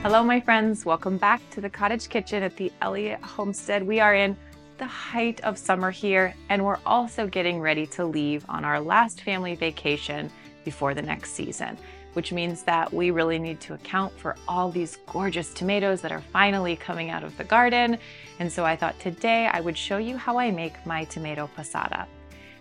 Hello, my friends. Welcome back to the cottage kitchen at the Elliott Homestead. We are in the height of summer here, and we're also getting ready to leave on our last family vacation before the next season, which means that we really need to account for all these gorgeous tomatoes that are finally coming out of the garden. And so I thought today I would show you how I make my tomato passata.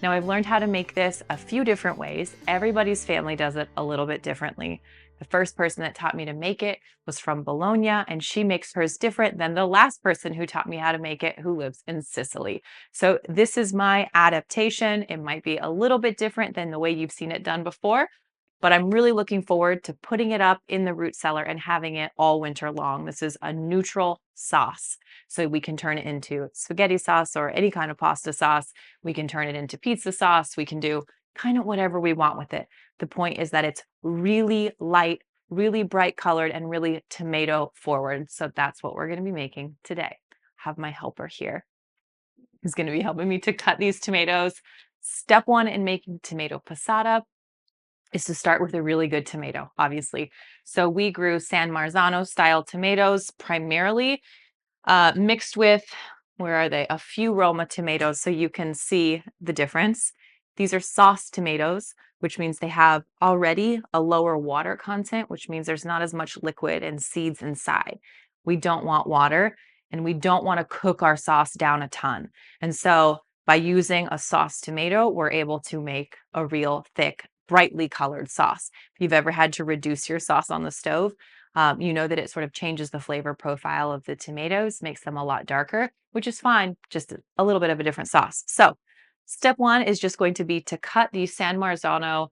Now, I've learned how to make this a few different ways. Everybody's family does it a little bit differently. The first person that taught me to make it was from Bologna, and she makes hers different than the last person who taught me how to make it, who lives in Sicily. So this is my adaptation. It might be a little bit different than the way you've seen it done before, but I'm really looking forward to putting it up in the root cellar and having it all winter long. This is a neutral sauce. So we can turn it into spaghetti sauce or any kind of pasta sauce. We can turn it into pizza sauce. We can do kind of whatever we want with it. The point is that it's really light, really bright colored, and really tomato forward. So that's what we're going to be making today. I have my helper here who's going to be helping me to cut these tomatoes. Step one in making tomato passata is to start with a really good tomato, obviously. So we grew San Marzano style tomatoes primarily, mixed with, where are they? A few Roma tomatoes, so you can see the difference. These are sauce tomatoes, which means they have already a lower water content, which means there's not as much liquid and seeds inside. We don't want water, and we don't want to cook our sauce down a ton. And so by using a sauce tomato, we're able to make a real thick, brightly colored sauce. If you've ever had to reduce your sauce on the stove, you know that it sort of changes the flavor profile of the tomatoes, makes them a lot darker, which is fine, just a little bit of a different sauce. So step one is just going to be to cut these San Marzano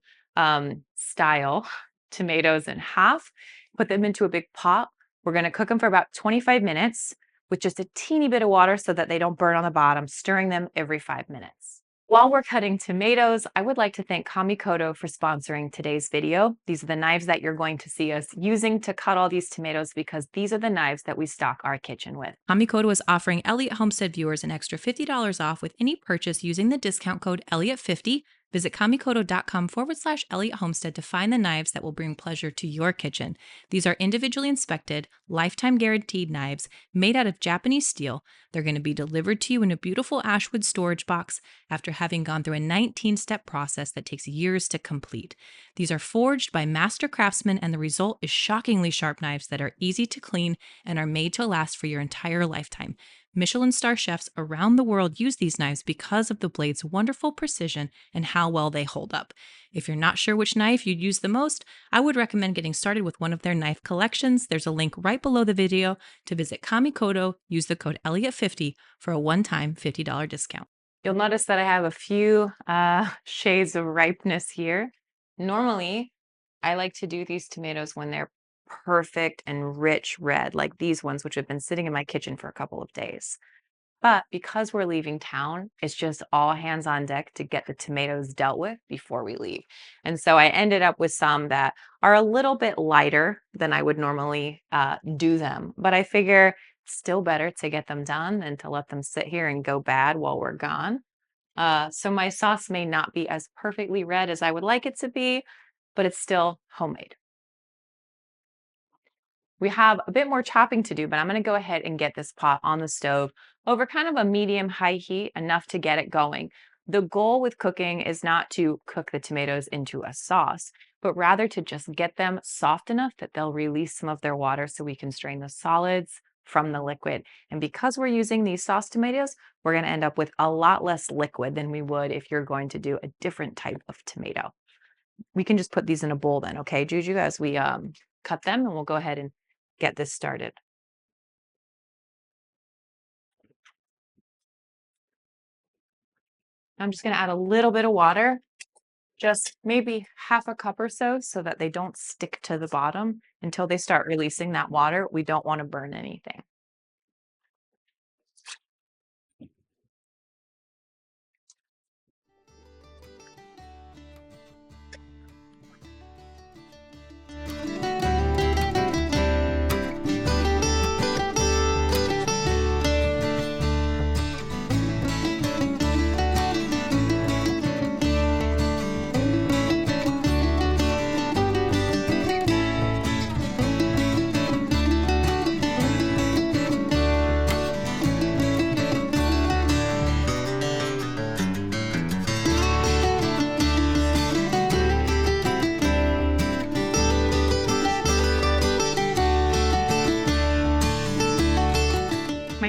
style tomatoes in half, put them into a big pot. We're going to cook them for about 25 minutes with just a teeny bit of water so that they don't burn on the bottom, stirring them every 5 minutes. While we're cutting tomatoes, I would like to thank Kamikoto for sponsoring today's video. These are the knives that you're going to see us using to cut all these tomatoes because these are the knives that we stock our kitchen with. Kamikoto is offering Elliott Homestead viewers an extra $50 off with any purchase using the discount code Elliott50. Visit kamikoto.com/Elliott Homestead to find the knives that will bring pleasure to your kitchen. These are individually inspected, lifetime guaranteed knives made out of Japanese steel. They're going to be delivered to you in a beautiful ashwood storage box after having gone through a 19-step process that takes years to complete. These are forged by master craftsmen, and the result is shockingly sharp knives that are easy to clean and are made to last for your entire lifetime. Michelin star chefs around the world use these knives because of the blade's wonderful precision and how well they hold up. If you're not sure which knife you'd use the most, I would recommend getting started with one of their knife collections. There's a link right below the video to visit Kamikoto. Use the code Elliott50 for a one-time $50 discount. You'll notice that I have a few shades of ripeness here. Normally, I like to do these tomatoes when they're perfect and rich red, like these ones, which have been sitting in my kitchen for a couple of days. But because we're leaving town, it's just all hands on deck to get the tomatoes dealt with before we leave. And so I ended up with some that are a little bit lighter than I would normally do them. But I figure it's still better to get them done than to let them sit here and go bad while we're gone. So my sauce may not be as perfectly red as I would like it to be, but it's still homemade. We have a bit more chopping to do, but I'm going to go ahead and get this pot on the stove over kind of a medium-high heat, enough to get it going. The goal with cooking is not to cook the tomatoes into a sauce, but rather to just get them soft enough that they'll release some of their water so we can strain the solids from the liquid. And because we're using these sauce tomatoes, we're going to end up with a lot less liquid than we would if you're going to do a different type of tomato. We can just put these in a bowl then, okay, Juju, as we cut them, and we'll go ahead and get this started. I'm just going to add a little bit of water, just maybe half a cup or so that they don't stick to the bottom until they start releasing that water. We don't want to burn anything.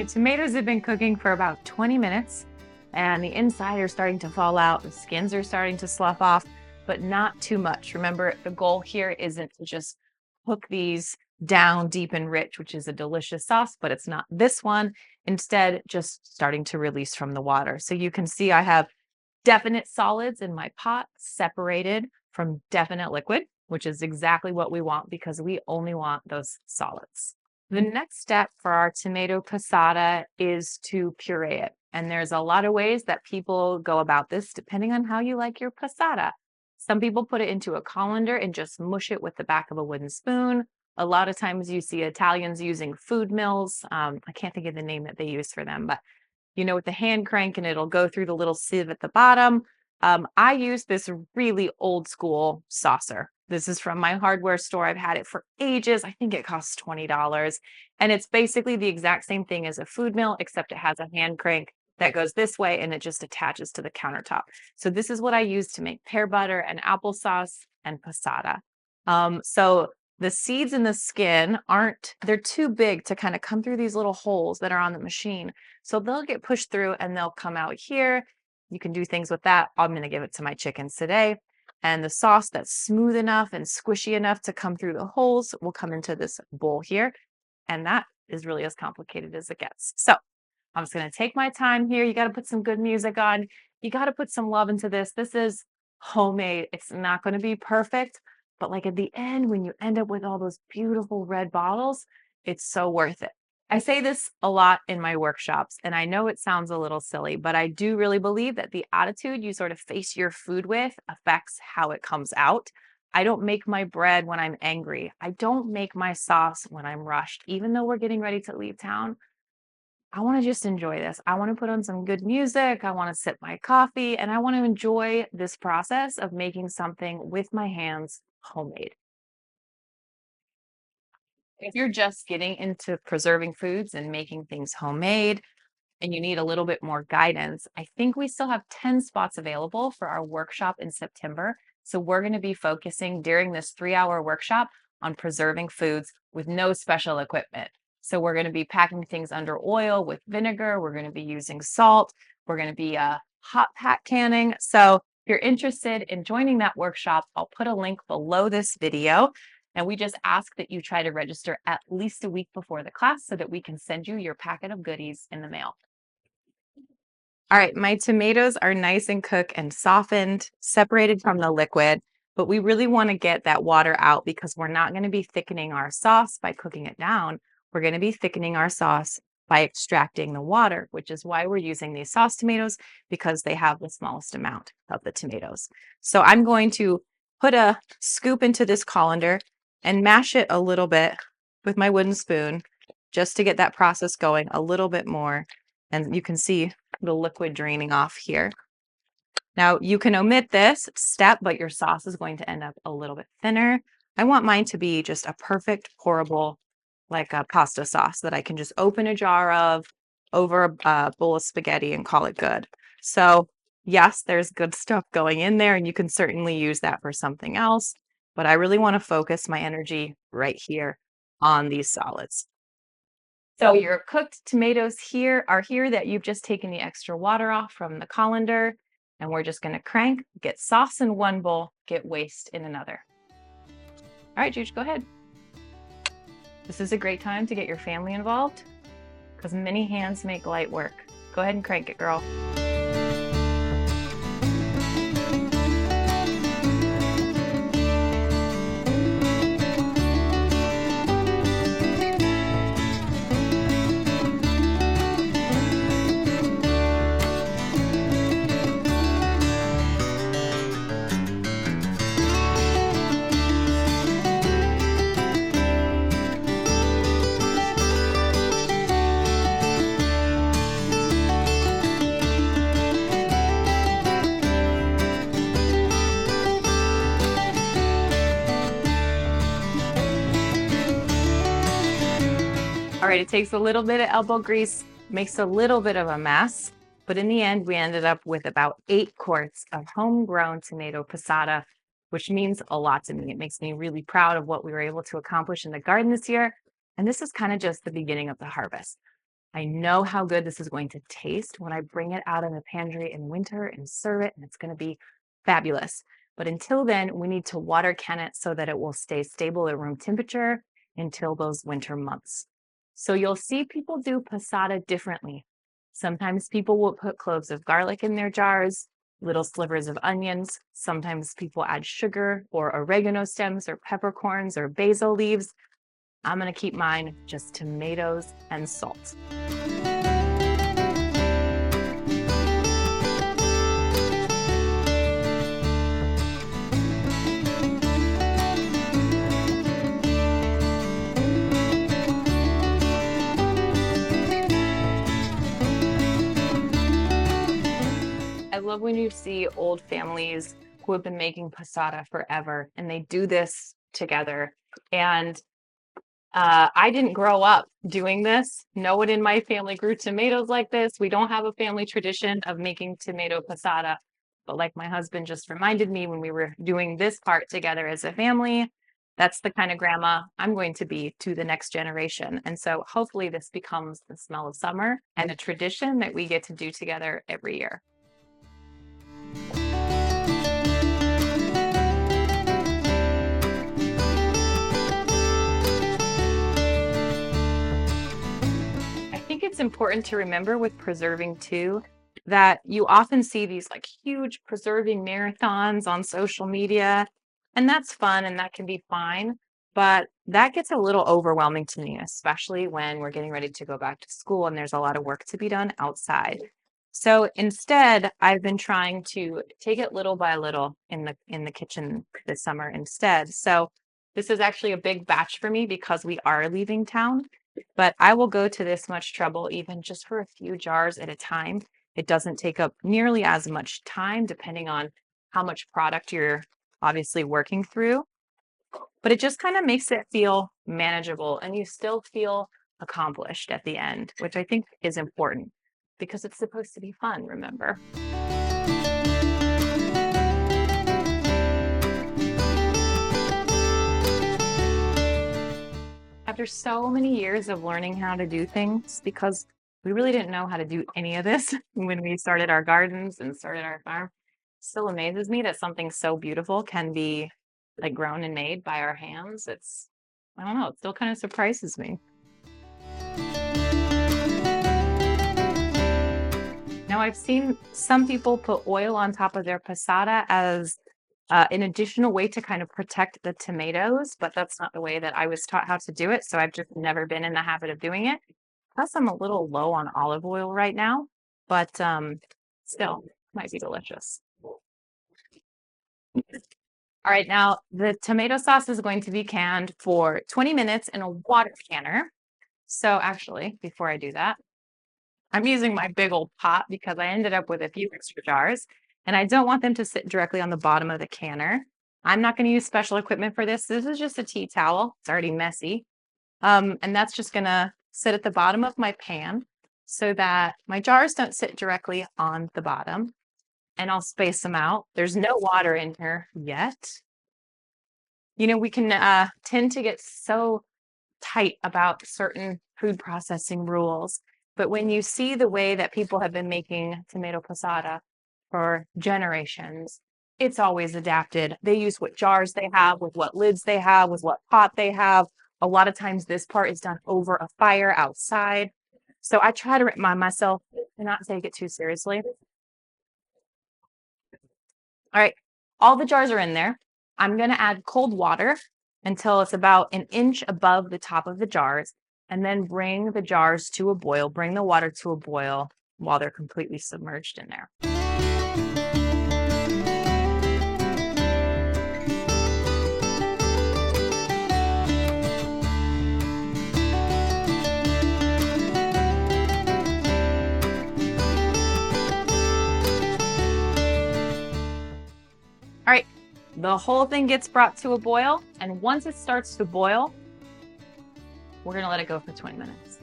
My tomatoes have been cooking for about 20 minutes and the inside are starting to fall out. The skins are starting to slough off, but not too much. Remember, the goal here isn't to just cook these down deep and rich, which is a delicious sauce, but it's not this one. Instead, just starting to release from the water. So you can see I have definite solids in my pot separated from definite liquid, which is exactly what we want because we only want those solids. The next step for our tomato passata is to puree it. And there's a lot of ways that people go about this depending on how you like your passata. Some people put it into a colander and just mush it with the back of a wooden spoon. A lot of times you see Italians using food mills. I can't think of the name that they use for them, but with the hand crank and it'll go through the little sieve at the bottom. I use this really old school saucer. This is from my hardware store. I've had it for ages. I think it costs $20. And it's basically the exact same thing as a food mill, except it has a hand crank that goes this way and it just attaches to the countertop. So this is what I use to make pear butter and applesauce and passata. So the seeds in the skin they're too big to kind of come through these little holes that are on the machine. So they'll get pushed through and they'll come out here. You can do things with that. I'm going to give it to my chickens today. And the sauce that's smooth enough and squishy enough to come through the holes will come into this bowl here. And that is really as complicated as it gets. So I'm just going to take my time here. You got to put some good music on. You got to put some love into this. This is homemade. It's not going to be perfect, but like at the end, when you end up with all those beautiful red bottles, it's so worth it. I say this a lot in my workshops, and I know it sounds a little silly, but I do really believe that the attitude you sort of face your food with affects how it comes out. I don't make my bread when I'm angry. I don't make my sauce when I'm rushed. Even though we're getting ready to leave town, I want to just enjoy this. I want to put on some good music. I want to sip my coffee, and I want to enjoy this process of making something with my hands homemade. If you're just getting into preserving foods and making things homemade and you need a little bit more guidance, I think we still have 10 spots available for our workshop in September. So we're going to be focusing during this 3-hour workshop on preserving foods with no special equipment. So we're going to be packing things under oil with vinegar. We're going to be using salt. We're going to be hot pack canning. So if you're interested in joining that workshop, I'll put a link below this video. And we just ask that you try to register at least a week before the class so that we can send you your packet of goodies in the mail. All right, my tomatoes are nice and cooked and softened, separated from the liquid, but we really want to get that water out because we're not going to be thickening our sauce by cooking it down. We're going to be thickening our sauce by extracting the water, which is why we're using these sauce tomatoes because they have the smallest amount of the tomatoes. So I'm going to put a scoop into this colander and mash it a little bit with my wooden spoon just to get that process going a little bit more. And you can see the liquid draining off here. Now you can omit this step, but your sauce is going to end up a little bit thinner. I want mine to be just a perfect pourable, like a pasta sauce that I can just open a jar of over a bowl of spaghetti and call it good. So yes, there's good stuff going in there and you can certainly use that for something else, but I really want to focus my energy right here on these solids. So your cooked tomatoes are here that you've just taken the extra water off from the colander, and we're just going to crank, get sauce in one bowl, get waste in another. All right, Juge, go ahead. This is a great time to get your family involved because many hands make light work. Go ahead and crank it, girl. All right, it takes a little bit of elbow grease, makes a little bit of a mess, but in the end, we ended up with about 8 quarts of homegrown tomato passata, which means a lot to me. It makes me really proud of what we were able to accomplish in the garden this year. And this is kind of just the beginning of the harvest. I know how good this is going to taste when I bring it out in the pantry in winter and serve it, and it's going to be fabulous. But until then, we need to water can it so that it will stay stable at room temperature until those winter months. So you'll see people do passata differently. Sometimes people will put cloves of garlic in their jars, little slivers of onions. Sometimes people add sugar or oregano stems or peppercorns or basil leaves. I'm going to keep mine just tomatoes and salt. I love when you see old families who have been making passata forever and they do this together. And I didn't grow up doing this. No one in my family grew tomatoes like this. We don't have a family tradition of making tomato passata. But like my husband just reminded me when we were doing this part together as a family, that's the kind of grandma I'm going to be to the next generation. And so hopefully this becomes the smell of summer and a tradition that we get to do together every year. I think it's important to remember with preserving too, that you often see these like huge preserving marathons on social media, and that's fun and that can be fine. But that gets a little overwhelming to me, especially when we're getting ready to go back to school and there's a lot of work to be done outside. So instead, I've been trying to take it little by little in the kitchen this summer instead. So this is actually a big batch for me because we are leaving town, but I will go to this much trouble even just for a few jars at a time. It doesn't take up nearly as much time depending on how much product you're obviously working through, but it just kind of makes it feel manageable and you still feel accomplished at the end, which I think is important because it's supposed to be fun, remember? After so many years of learning how to do things, because we really didn't know how to do any of this when we started our gardens and started our farm, still amazes me that something so beautiful can be like grown and made by our hands. I don't know, it still kind of surprises me. Now, I've seen some people put oil on top of their passata as an additional way to kind of protect the tomatoes, but that's not the way that I was taught how to do it. So I've just never been in the habit of doing it. Plus, I'm a little low on olive oil right now, but still might be delicious. All right, now the tomato sauce is going to be canned for 20 minutes in a water canner. So actually, before I do that, I'm using my big old pot because I ended up with a few extra jars and I don't want them to sit directly on the bottom of the canner. I'm not going to use special equipment for this. This is just a tea towel. It's already messy. And that's just going to sit at the bottom of my pan so that my jars don't sit directly on the bottom. And I'll space them out. There's no water in here yet. You know, we can tend to get so tight about certain food processing rules. But when you see the way that people have been making tomato passata for generations, it's always adapted. They use what jars they have, with what lids they have, with what pot they have. A lot of times this part is done over a fire outside. So I try to remind myself to not take it too seriously. All right, all the jars are in there. I'm going to add cold water until it's about an inch above the top of the jars, and then bring the jars to a boil. Bring the water to a boil while they're completely submerged in there. All right, the whole thing gets brought to a boil, and once it starts to boil, we're going to let it go for 20 minutes.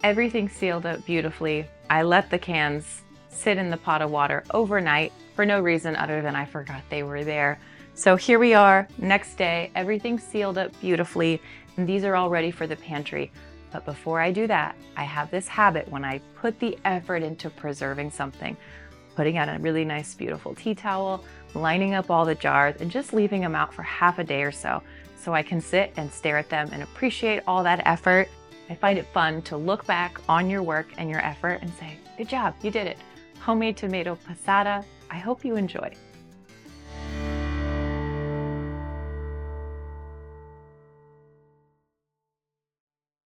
everything sealed up beautifully. I let the cans sit in the pot of water overnight for no reason other than I forgot they were there. So here we are, next day, everything's sealed up beautifully, and these are all ready for the pantry. But before I do that, I have this habit when I put the effort into preserving something, putting out a really nice, beautiful tea towel, lining up all the jars, and just leaving them out for half a day or so I can sit and stare at them and appreciate all that effort. I find it fun to look back on your work and your effort and say, good job, you did it. Homemade tomato passata. I hope you enjoy.